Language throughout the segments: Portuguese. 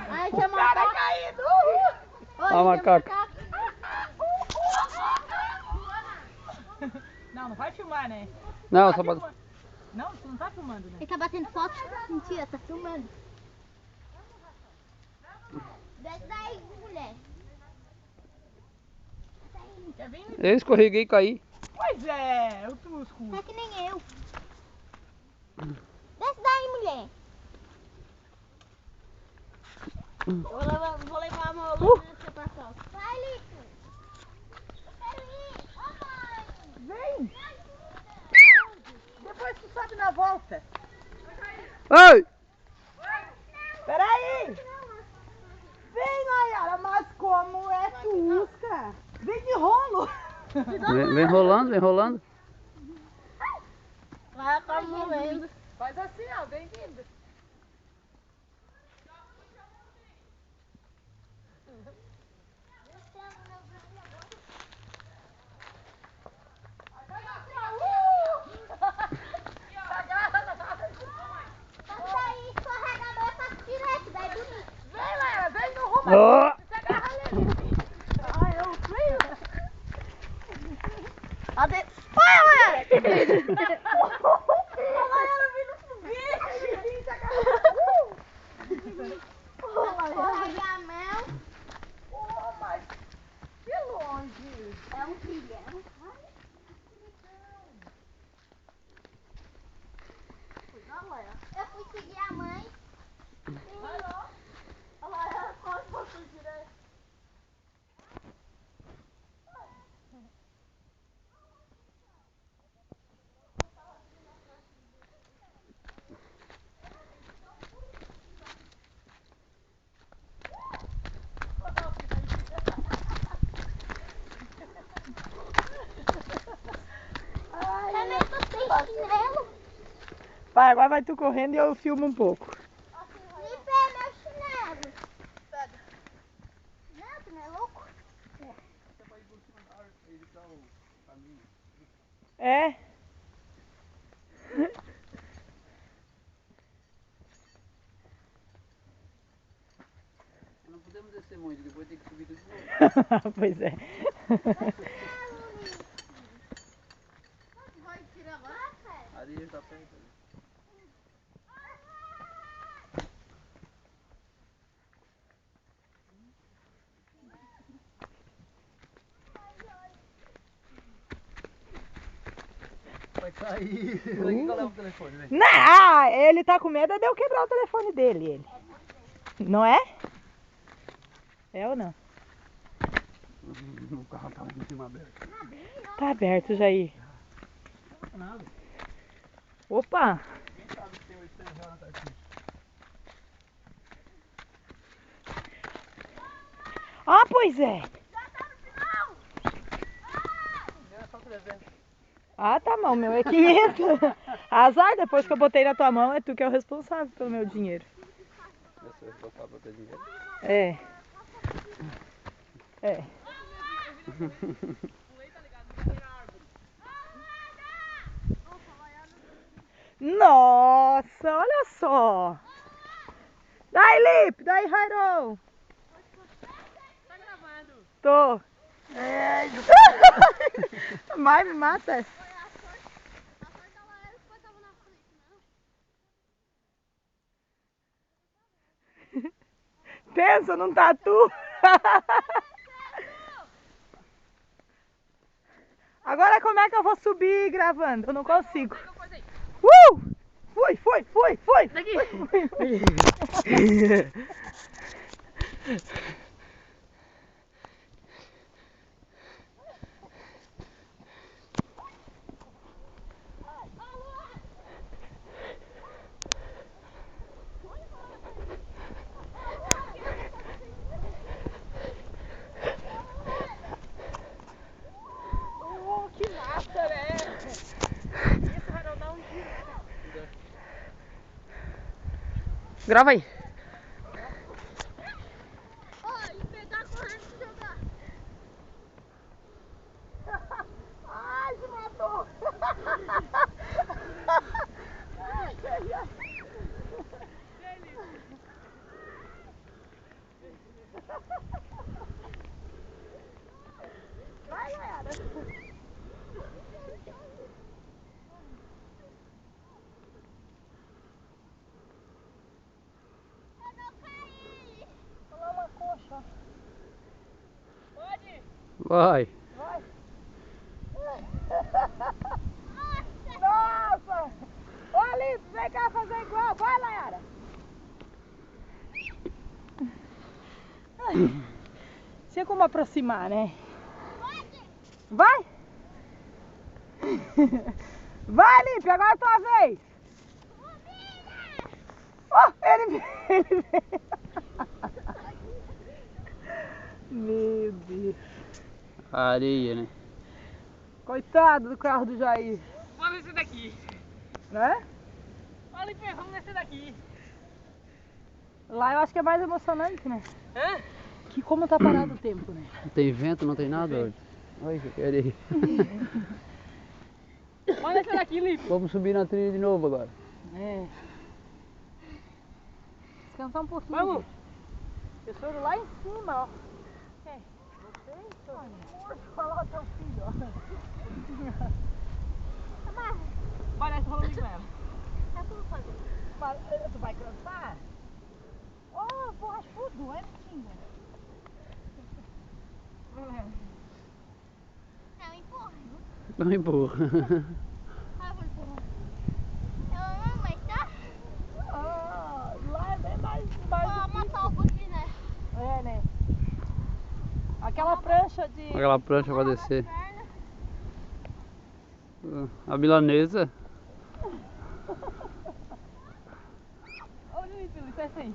Ai, tinha macaco caído. Olha a macaca. Não, não vai filmar, né? Não, só pode... Não, tu não tá filmando, né? Ele tá batendo foto. Mentira, tá filmando. Desce daí, mulher. Quer vir? Eu escorreguei e caí. Pois é, o Tusco. Tá que nem eu. Desce daí, mulher. Vou levar a mão nessa pra cá. Vai, Lico. Eu quero ir. Ô, mãe. Vem! Depois tu sobe na volta. Ai! Peraí! Vem, Nayara, mas como é Tusca? Vem de rolo! Vem rolando, vem rolando. Vai, tá morrendo. Faz assim, ó, bem-vindo. Passa aí, escorregador, eu faço direto, daí bonito. Vem, Nayara, vem no rumo. Oh! Se agarra ali. Ai, eu frio. Cadê? Vai, A Nayara vindo subir. Se agarra. escorrega a mão. Oh, mas que longe. É um trilhão. Eu fui seguir a mãe. Parou. Olha lá, ela quase passou direto. Também tô sem chinelo. Vai, agora vai tu correndo e eu filmo um pouco. Me pega meu chinelo. Não, tu não é louco? É? Não podemos descer muito, depois tem que subir tudo de novo. Pois é. Vai tirar agora? A areia tá perto ali. Vai cair. Daqui que eu levo o telefone, vem. Não, ele tá com medo de eu quebrar o telefone dele, ele. Não é? É ou não? O carro tá em cima aberto. Tá aberto, Jair. Nada. Opa! Quem sabe que tem 800 horas aqui? Ah, pois é. É só 300. Ah, tá bom, o meu é 500. Azar, depois que eu botei na tua mão, é tu que é o responsável pelo meu dinheiro. Eu sou responsável por ter dinheiro. É. É. Nossa, olha só. Daí, Lip, daí, Jairo. Tá gravando. Tô. Vai, me mata. Pensa num tatu. Agora como é que eu vou subir gravando? Eu não consigo. Fui, fui, fui, fui. Daqui. Que massa, né? Isso vai dar um giro, né? Grava aí. Olha, pegar correndo e jogar. Ai, se matou. Vai. Vai. Nossa! Ô Alice, vem cá fazer igual. Vai, Layara. Tinha como aproximar, né? Vai! Vai, Lipe, agora é tua vez! Oh, ele veio! Meu Deus! Areia, né? Coitado do carro do Jair! Vamos nesse daqui. Né? Olha, Lipe, vamos nesse daqui. Lá eu acho que é mais emocionante, né? Hã? Que como tá parado o tempo, né? Não tem vento, não tem nada hoje. Olha que areia. Olha nesse daqui, Lipe. Vamos subir na trilha de novo agora. É. Descansar um pouquinho. Vamos. Eles foram lá em cima, ó. É. Vocês, olha. Olha lá o teu filho, ó. Vai nessa falando com ela. Mas tu vai cansar? Oh, borrachudo, é mentira. Não, empurra. Não empurra. Ah, eu vou empurrar. Eu não, mas tá? Ah, lá é bem mais Vou amassar um pouquinho, né? É, né? Aquela prancha de... Aquela prancha pra descer. A milanesa. Ô, Lipe, licença aí.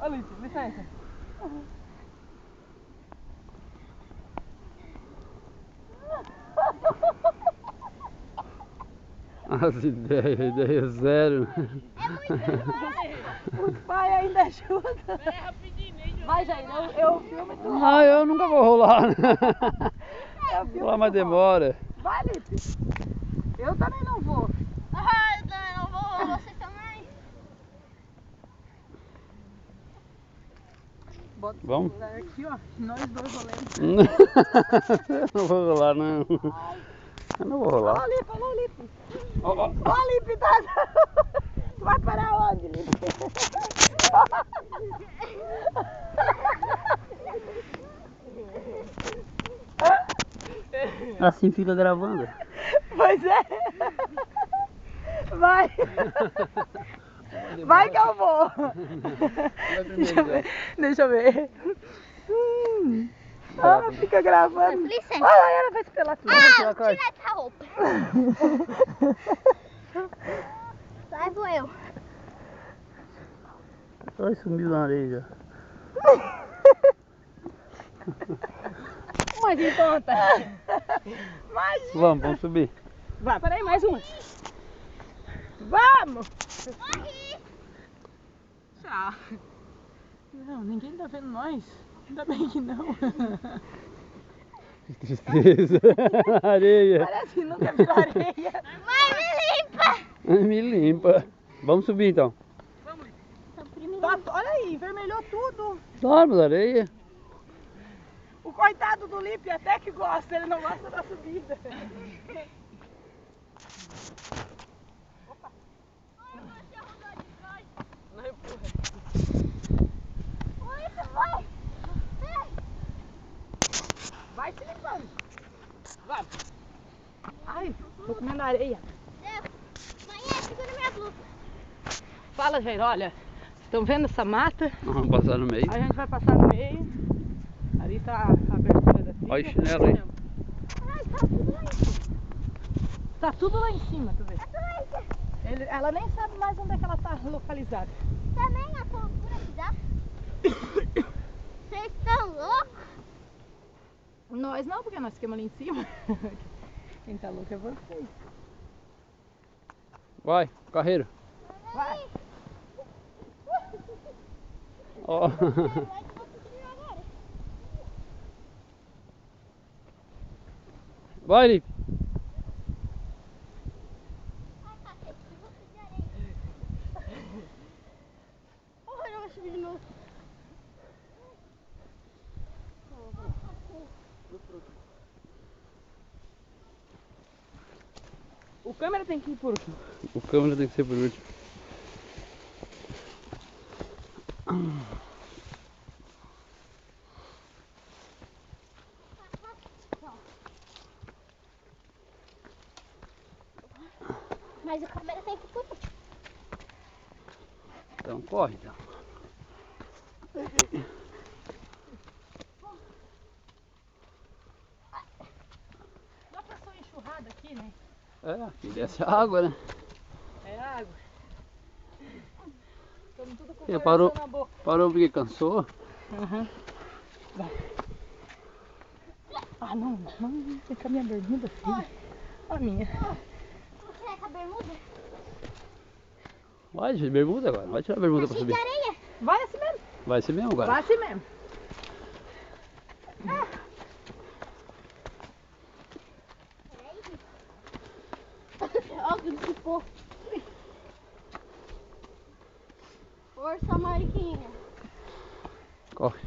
Ô, Lipe, licença. As ideias zero. Os pais ainda ajudam. Pera aí, rapidinho, né? Vai, Jair, eu filmo e tu Ah, eu nunca vou rolar. Eu filmo Rolar, e mas tu demora. Vai, Lipe. Eu também não vou. Ah, eu também não vou, você também. Bota Vamos? o celular aqui, ó. Nós dois rolemos. Eu não vou rolar, não. Eu não vou rolar. Olha o Lipe. Ó, ó. Ó, Lipe, tá... Tu vai parar onde, Lipe? Assim fica gravando. Pois é. Vai. Vai que eu vou. Deixa eu ver. Deixa eu ver. Ah, fica gravando. Licença. Olha, ela vai se pelar tudo. Ah, tira essa roupa. Vai, vou eu. Ai, sumiu na areia. Mas em conta. Imagina. Vamos subir. Vai, peraí, mais uma. Vamos. Morri. Tchau. Não, ninguém tá vendo nós. Ainda bem que não. Que tristeza. Areia. Parece que nunca virou areia. Vai, me limpa. Me limpa. Vamos subir então. Vamos, Lipe. Tá, olha aí, envermelhou tudo. Dorme, areia. O coitado do Lipe até que gosta, ele não gosta da subida. Não empurra. Oi, você vai. Vai se limpando. Vai. Ai, tô comendo areia. Mãe, segura minha blusa. Fala, gente, olha, estão vendo essa mata? Vamos passar no meio. A gente vai passar no meio. Ali tá a abertura da trilha. Olha o chinelo aí. Ai, tá tudo lá em cima. Tá tudo lá em cima, tu vê. Tá tudo lá em cima. Ela nem sabe mais onde é que ela tá localizada. Também a altura que dá. Vocês estão loucos? Nós não, porque nós ficamos ali em cima. Quem tá louco é vocês. Vai, carreiro. Vai. Ó. Vai, Lipe. Ai, cacete, eu vou subir areia. Oh, eu vou subir de novo. O câmera tem que ir por último. O câmera tem que ser por último. Mas a câmera tem que ir por último. Então corre, então. Dá pra só enxurrada aqui, né? É, aqui desce a água, né? É água. Estamos tudo com o E coração na boca. parou porque cansou. Aham. Vai. Ah, não. Não tem que a minha bermuda, filho. A minha. Você é com a bermuda? Vai de bermuda agora, vai tirar a bermuda Tá pra cheio de subir. areia. Vai assim mesmo. Vai ser mesmo agora. Vai assim mesmo. Olha que ficou. Força, Mariquinha. Corre.